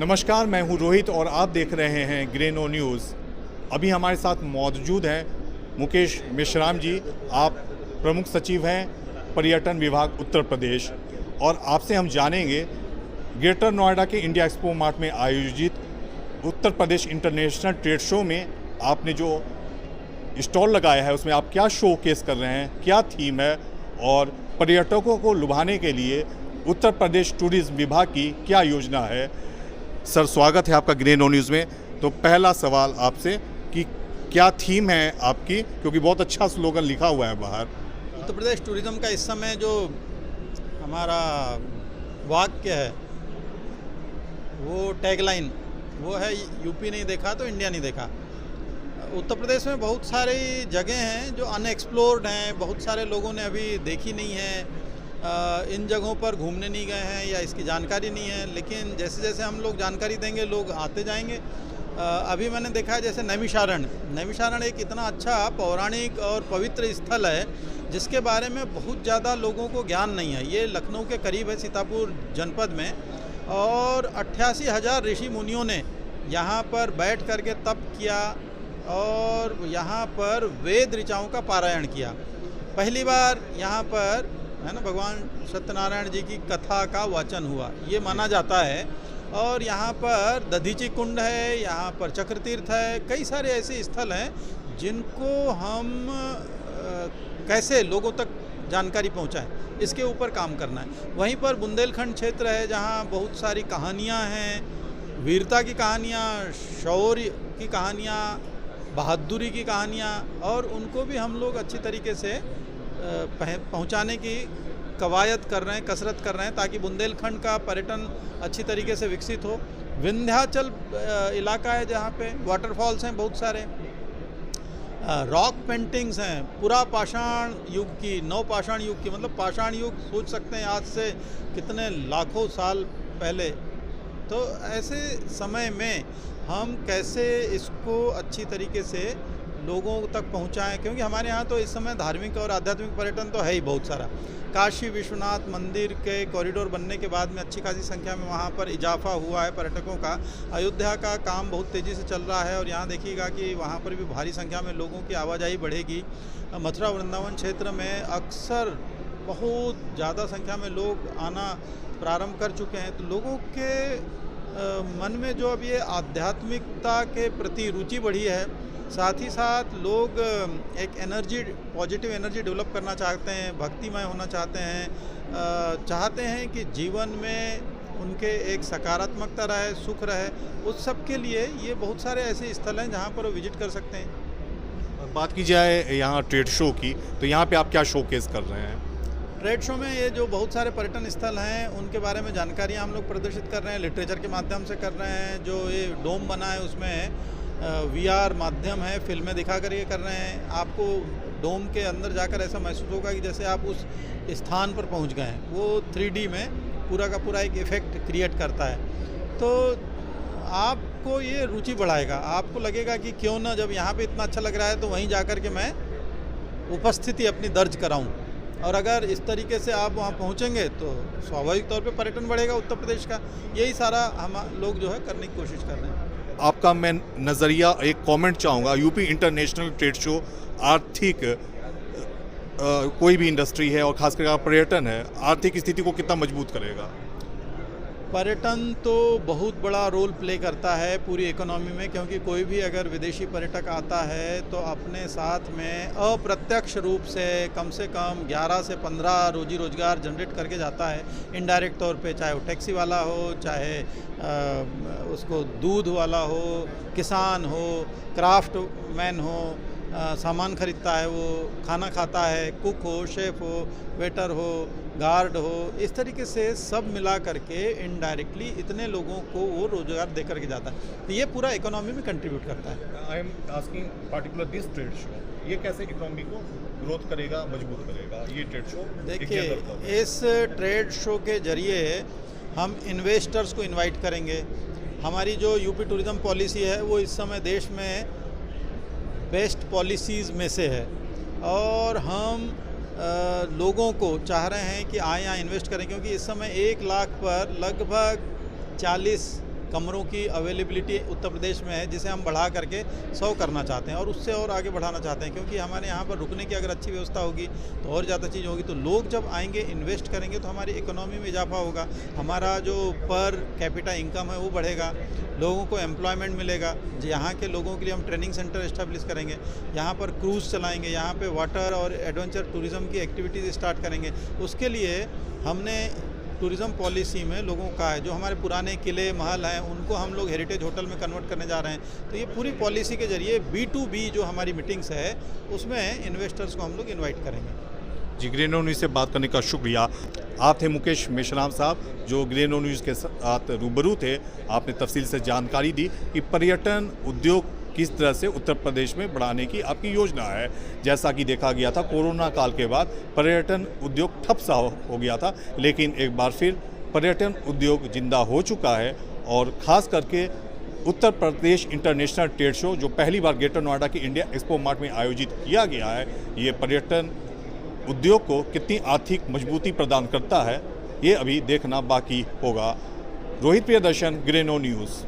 नमस्कार, मैं हूं रोहित और आप देख रहे हैं ग्रेनो न्यूज़। अभी हमारे साथ मौजूद हैं मुकेश मेश्राम जी। आप प्रमुख सचिव हैं पर्यटन विभाग उत्तर प्रदेश, और आपसे हम जानेंगे ग्रेटर नोएडा के इंडिया एक्सपो मार्ट में आयोजित Uttar Pradesh international trade show में आपने जो स्टॉल लगाया है उसमें आप क्या शोकेस कर रहे हैं, क्या थीम है, और पर्यटकों को लुभाने के लिए उत्तर प्रदेश टूरिज्म विभाग की क्या योजना है। सर, स्वागत है आपका ग्रेनो न्यूज़ में। तो पहला सवाल आपसे कि क्या थीम है आपकी, क्योंकि बहुत अच्छा स्लोगन लिखा हुआ है बाहर। उत्तर प्रदेश टूरिज़्म का इस समय जो हमारा वाक्य है, वो टैगलाइन वो है, यूपी नहीं देखा तो इंडिया नहीं देखा। उत्तर प्रदेश में बहुत सारी जगह हैं जो अनएक्सप्लोर्ड हैं, बहुत सारे लोगों ने अभी देखी नहीं है, इन जगहों पर घूमने नहीं गए हैं या इसकी जानकारी नहीं है। लेकिन जैसे जैसे हम लोग जानकारी देंगे लोग आते जाएंगे। अभी मैंने देखा है जैसे नैमिषारण्य एक इतना अच्छा पौराणिक और पवित्र स्थल है जिसके बारे में बहुत ज़्यादा लोगों को ज्ञान नहीं है। ये लखनऊ के करीब है, सीतापुर जनपद में, और 88,000 ऋषि मुनियों ने यहाँ पर बैठ करके तप किया और यहाँ पर वेद ऋचाओं का पारायण किया। पहली बार यहाँ पर है ना भगवान सत्यनारायण जी की कथा का वाचन हुआ, ये माना जाता है। और यहाँ पर दधीची कुंड है, यहाँ पर चक्र तीर्थ है, कई सारे ऐसे स्थल हैं जिनको हम कैसे लोगों तक जानकारी पहुँचाएं, इसके ऊपर काम करना है। वहीं पर बुंदेलखंड क्षेत्र है जहाँ बहुत सारी कहानियाँ हैं, वीरता की कहानियाँ, शौर्य की कहानियाँ, बहादुरी की कहानियाँ, और उनको भी हम लोग अच्छी तरीके से पहुंचाने की कवायद कर रहे हैं, कसरत कर रहे हैं, ताकि बुंदेलखंड का पर्यटन अच्छी तरीके से विकसित हो। विंध्याचल इलाका है जहाँ पे वाटरफॉल्स हैं बहुत सारे, रॉक पेंटिंग्स हैं पुरा पाषाण युग की, नव पाषाण युग की, मतलब पाषाण युग सोच सकते हैं आज से कितने लाखों साल पहले। तो ऐसे समय में हम कैसे इसको अच्छी तरीके से लोगों तक पहुंचाएं, क्योंकि हमारे यहाँ तो इस समय धार्मिक और आध्यात्मिक पर्यटन तो है ही बहुत सारा। काशी विश्वनाथ मंदिर के कॉरिडोर बनने के बाद में अच्छी खासी संख्या में वहाँ पर इजाफा हुआ है पर्यटकों का। अयोध्या का काम बहुत तेज़ी से चल रहा है और यहाँ देखिएगा कि वहाँ पर भी भारी संख्या में लोगों की आवाजाही बढ़ेगी। मथुरा वृंदावन क्षेत्र में अक्सर बहुत ज़्यादा संख्या में लोग आना प्रारंभ कर चुके हैं। तो लोगों के मन में जो अब ये आध्यात्मिकता के प्रति रुचि बढ़ी है, साथ ही साथ लोग एक एनर्जी, पॉजिटिव एनर्जी डेवलप करना चाहते हैं, भक्तिमय होना चाहते हैं, चाहते हैं कि जीवन में उनके एक सकारात्मकता रहे, सुख रहे। उस सब के लिए ये बहुत सारे ऐसे स्थल हैं जहाँ पर वो विजिट कर सकते हैं। बात की जाए यहाँ ट्रेड शो की, तो यहाँ पे आप क्या शोकेस कर रहे हैं? ट्रेड शो में ये जो बहुत सारे पर्यटन स्थल हैं उनके बारे में जानकारियाँ हम लोग प्रदर्शित कर रहे हैं, लिटरेचर के माध्यम से कर रहे हैं। जो ये डोम बना है उसमें VR माध्यम है, फिल्में दिखा कर ये कर रहे हैं। आपको डोम के अंदर जाकर ऐसा महसूस होगा कि जैसे आप उस स्थान पर पहुंच गए हैं। वो 3D में पूरा का पूरा एक इफ़ेक्ट क्रिएट करता है। तो आपको ये रुचि बढ़ाएगा, आपको लगेगा कि क्यों ना, जब यहाँ पे इतना अच्छा लग रहा है तो वहीं जाकर के मैं उपस्थिति अपनी दर्ज कराऊँ। और अगर इस तरीके से आप वहाँ पहुँचेंगे तो स्वाभाविक तौर पे पर्यटन बढ़ेगा उत्तर प्रदेश का। यही सारा हम लोग जो है करने की कोशिश कर रहे हैं। आपका मैं नज़रिया, एक कमेंट चाहूँगा। यूपी इंटरनेशनल ट्रेड शो आर्थिक कोई भी इंडस्ट्री है और खासकर पर्यटन है, आर्थिक स्थिति को कितना मजबूत करेगा? पर्यटन तो बहुत बड़ा रोल प्ले करता है पूरी इकोनॉमी में, क्योंकि कोई भी अगर विदेशी पर्यटक आता है तो अपने साथ में अप्रत्यक्ष रूप से कम 11 से 15 रोजी रोजगार जनरेट करके जाता है इनडायरेक्ट तौर पे, चाहे वो टैक्सी वाला हो, चाहे उसको दूध वाला हो, किसान हो, क्राफ्ट मैन हो, सामान खरीदता है, वो खाना खाता है, कुक हो, शेफ़ हो, वेटर हो, गार्ड हो, इस तरीके से सब मिला करके इनडायरेक्टली इतने लोगों को वो रोजगार दे करके जाता है। तो ये पूरा इकोनॉमी में कंट्रीब्यूट करता है। I am asking particular this trade show, ये कैसे इकोनॉमी को ग्रोथ करेगा, मजबूत करेगा ये ट्रेड शो? देखिए, इस ट्रेड शो के जरिए हम इन्वेस्टर्स को इन्वाइट करेंगे। हमारी जो यूपी टूरिज़्म पॉलिसी है वो इस समय देश में बेस्ट पॉलिसीज़ में से है, और हम लोगों को चाह रहे हैं कि आए यहाँ इन्वेस्ट करें, क्योंकि इस समय 1 लाख पर लगभग 40 कमरों की अवेलेबिलिटी उत्तर प्रदेश में है, जिसे हम बढ़ा करके 100 करना चाहते हैं और उससे और आगे बढ़ाना चाहते हैं, क्योंकि हमारे यहाँ पर रुकने की अगर अच्छी व्यवस्था होगी तो और ज़्यादा चीज़ होगी, तो लोग जब आएंगे इन्वेस्ट करेंगे तो हमारी इकोनॉमी में इजाफा होगा, हमारा जो पर कैपिटा इनकम है वो बढ़ेगा, लोगों को एम्प्लॉयमेंट मिलेगा। यहाँ के लोगों के लिए हम ट्रेनिंग सेंटर इस्टेब्लिश करेंगे, यहाँ पर क्रूज़ चलाएंगे, यहाँ पे वाटर और एडवेंचर टूरिज़्म की एक्टिविटीज़ स्टार्ट करेंगे। उसके लिए हमने टूरिज़्म पॉलिसी में लोगों का है, जो हमारे पुराने किले महल हैं उनको हम लोग हेरिटेज होटल में कन्वर्ट करने जा रहे हैं। तो ये पूरी पॉलिसी के जरिए B2B जो हमारी मीटिंग्स है उसमें इन्वेस्टर्स को हम लोग इन्वाइट करेंगे। जी, ग्रीनो न्यूज़ से बात करने का शुक्रिया। आप थे मुकेश मेश्राम साहब, जो ग्रीनो न्यूज़ के साथ रूबरू थे। आपने तफसील से जानकारी दी कि पर्यटन उद्योग किस तरह से उत्तर प्रदेश में बढ़ाने की आपकी योजना है। जैसा कि देखा गया था, कोरोना काल के बाद पर्यटन उद्योग ठप सा हो गया था, लेकिन एक बार फिर पर्यटन उद्योग जिंदा हो चुका है और ख़ास करके Uttar Pradesh international trade show, जो पहली बार ग्रेटर नोएडा के इंडिया एक्सपो मार्ट में आयोजित किया गया है, ये पर्यटन उद्योग को कितनी आर्थिक मजबूती प्रदान करता है, ये अभी देखना बाकी होगा। रोहित प्रियदर्शन, ग्रीनो न्यूज़।